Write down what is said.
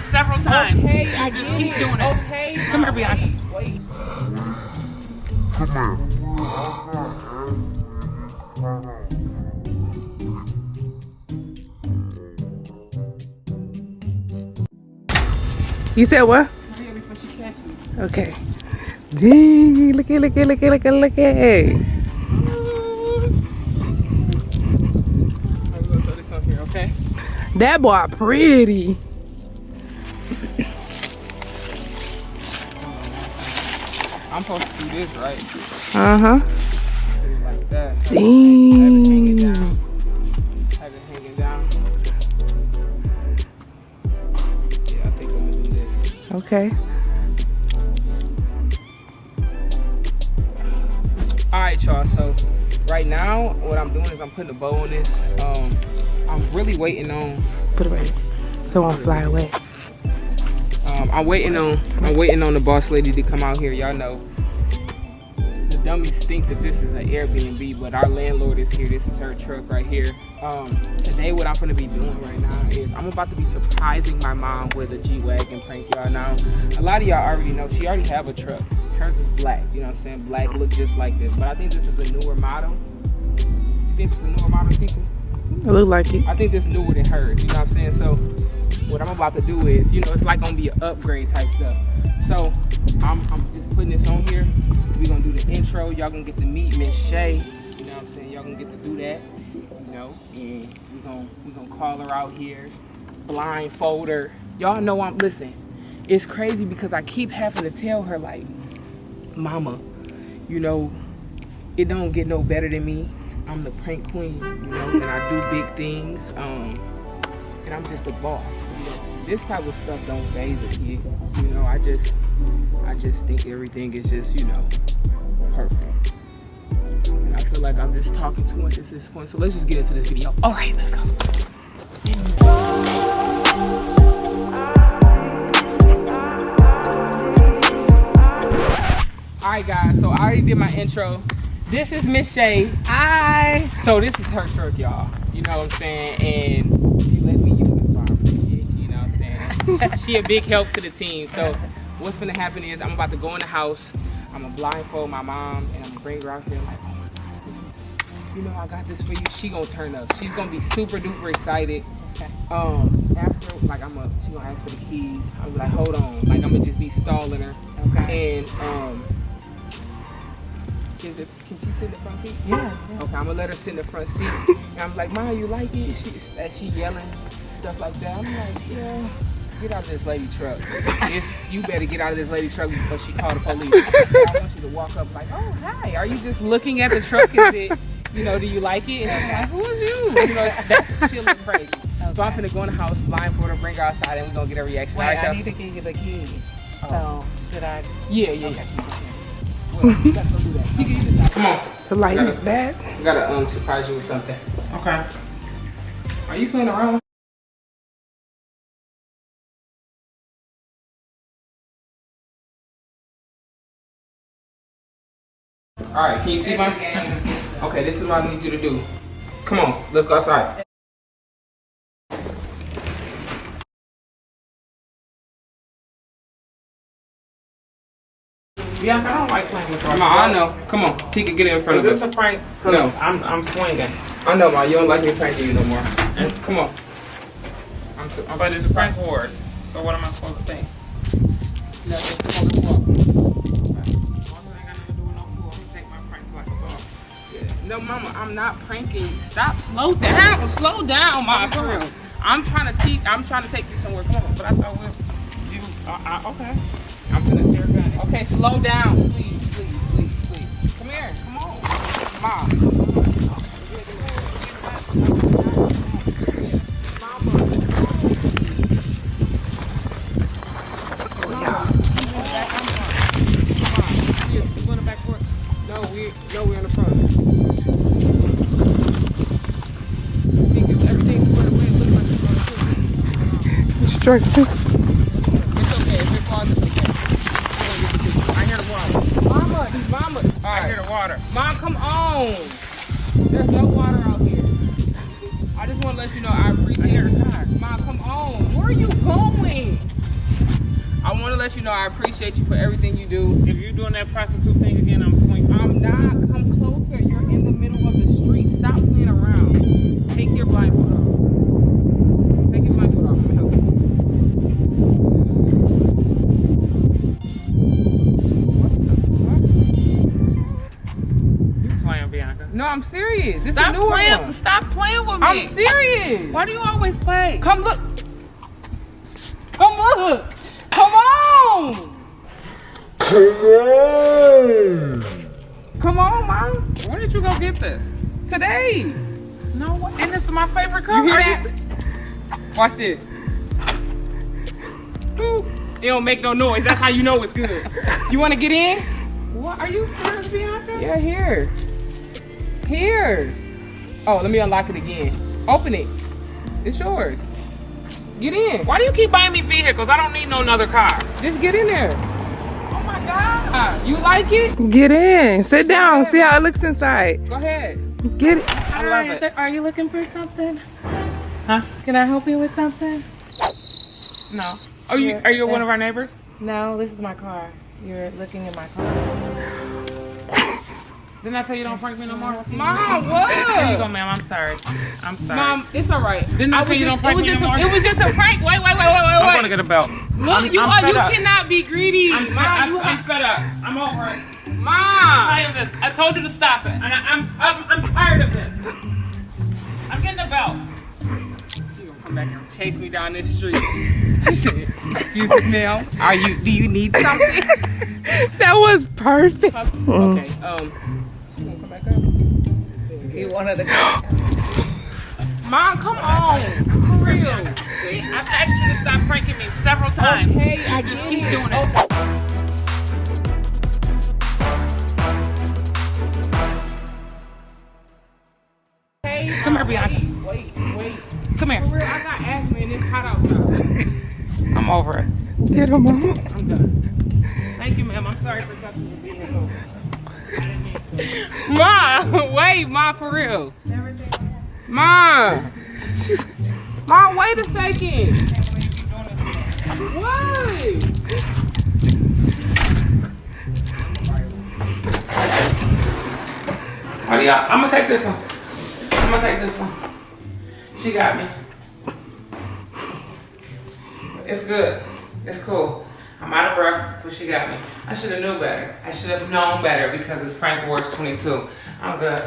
several times. Okay, I just get keep it. doing it. Okay, Come here, Bianca. Wait. You said what? Hurry before she catch me. Okay. Dang, look at. I'm gonna throw this on here, okay? That boy pretty. I'm supposed to do this, right? Uh-huh. Put it like that. Dang. Have it hanging down. Yeah, I think I'm gonna do this. Okay. Alright, y'all, so right now what I'm doing is I'm putting a bow on this. I'm really waiting on Put it right. So I won't fly away. I'm waiting on the boss lady to come out here. Y'all know the dummies think that this is an Airbnb, but our landlord is here. This is her truck right here. Today what I'm gonna be doing right now is I'm about to be surprising my mom with a G-Wagon prank, y'all. Now a lot of y'all already know she already have a truck. Hers is black, you know what I'm saying? Black, look just like this. But I think this is a newer model. You think it's a newer model, people? It look like it. I think this newer than hers, you know what I'm saying? So what I'm about to do is, you know, it's like gonna be an upgrade type stuff. So I'm just putting this on here. We're gonna do the intro. Y'all gonna get to meet Miss Shay. You know what I'm saying? Y'all gonna get to do that, you know, and we're gonna call her out here, blindfold her. Y'all know listen, it's crazy because I keep having to tell her, like, mama, you know, it don't get no better than me. I'm the prank queen, you know, and I do big things, and I'm just the boss. You know, this type of stuff don't faze a kid. You know, I just think everything is just, you know, perfect. And I feel like I'm just talking too much at this point. So let's just get into this video. All right, let's go. All right, guys. So I already did my intro. This is Miss Shay. Hi. So this is her truck, y'all. You know what I'm saying? And she let me use it, so I appreciate you, you know what I'm saying? She a big help to the team. So what's gonna happen is I'm about to go in the house, I'm gonna blindfold my mom, and I'm gonna bring her out here like, oh my God, this is, you know, I got this for you. She gonna turn up. She's gonna be super duper excited. After, like, she gonna ask for the keys. I'm like, hold on. Like, I'm gonna just be stalling her. Okay. And, can she sit in the front seat? Yeah. Okay, I'm gonna let her sit in the front seat. And I'm like, Ma, you like it? She yelling, stuff like that. I'm like, yeah, get out of this lady truck. You better get out of this lady truck before she call the police. I want you to walk up like, oh, hi. Are you just looking at the truck? Is it, you know, do you like it? And I'm like, who is you? You know, she'll look crazy. Okay. So I'm finna go in the house, blindfold her, bring her outside, and we're gonna get a reaction. Wait, right, I need to give you the key. So, should I? Yeah. Okay. Well, let's go do that. You can use this. Come on. The lighting is bad. I gotta surprise you with something. Okay. Are you playing around? Alright, can you see my? Okay, this is what I need you to do. Come on, let's go outside. Yeah, I don't like playing with Ma, I know. Come on, Tika, get in front of Is us. this a prank? No. I'm swinging. I know, Ma, you don't like me pranking you no more. Come on. But it's a prank board. So what am I supposed to think? No, Mama, I'm not pranking you. Stop. Slow down. Slow down, Ma. For real. I'm trying to take you somewhere. Come on. But I thought it was you. Okay. I'm gonna. Okay, slow down, please. Come here. Come on, Mom. No, we're in the front. Everything's going the way it looks like it's going to. Instructor. It's okay. If it falls, it's okay. I hear the water. Mama. All right. I hear the water. Mom, come on. There's no water out here. I just want to let you know I appreciate your car. Mom, come on. Where are you going? let you know I appreciate you for everything you do. If you're doing that prostitute thing again, I'm pointing. I'm not. Come closer. You're in the middle of the street. Stop playing around. Take your blindfold off. Take your blindfold off. Let me help you. What the fuck? You playing, Bianca? No, I'm serious. This is a Stop new playing. one. Stop playing with me. I'm serious. Why do you always play? Come look. Come look. Come on. Come on, Mom. Where did you go get this? Today. No way. And this is my favorite color. You hear Are that? Watch this. Ooh. It don't make no noise. That's how you know it's good. You want to get in? What are you serious, Bianca? Yeah, here. Here. Oh, let me unlock it again. Open it. It's yours. Get in. Why do you keep buying me vehicles? I don't need no another car. Just get in there. Oh my God. You like it? Get in. Sit down. See how it looks inside. Go ahead. Get it. I love it. Are you looking for something? Huh? Can I help you with something? No. Are you one of our neighbors? No, this is my car. You're looking at my car. Didn't I tell you don't prank me no more? Mom, what? There you go, ma'am. I'm sorry. I'm sorry. Mom, it's all right. Didn't I tell you don't prank me no more? It was just a prank. Wait. I'm gonna get a belt. Look, you fed up. cannot be greedy. I'm Mom, fed up. I'm over it. I'm Mom. tired of this. I told you to stop it, and I'm tired of this. I'm getting a belt. She gonna come back and chase me down this street. She said, "Excuse me, ma'am. Do you need something?" That was perfect. Okay. She gonna come back up. You wanted to Mom, come on. For real. See, I've asked you to stop pranking me several times. Okay, I You just get keep it. doing it. Okay, Come here, Bianca. Wait. Come For here. real, I got asthma and it's hot outside. I'm over it. Get him, Mama. I'm done. Thank you, ma'am. I'm sorry for touching your vehicle. Mom, wait, Mom, for real. Mom. Mom, wait a second. What? I'm gonna take this one. She got me. It's good. It's cool. I'm out of breath, but she got me. I should have known better. I should have known better because it's Prank Wars 22. I'm good.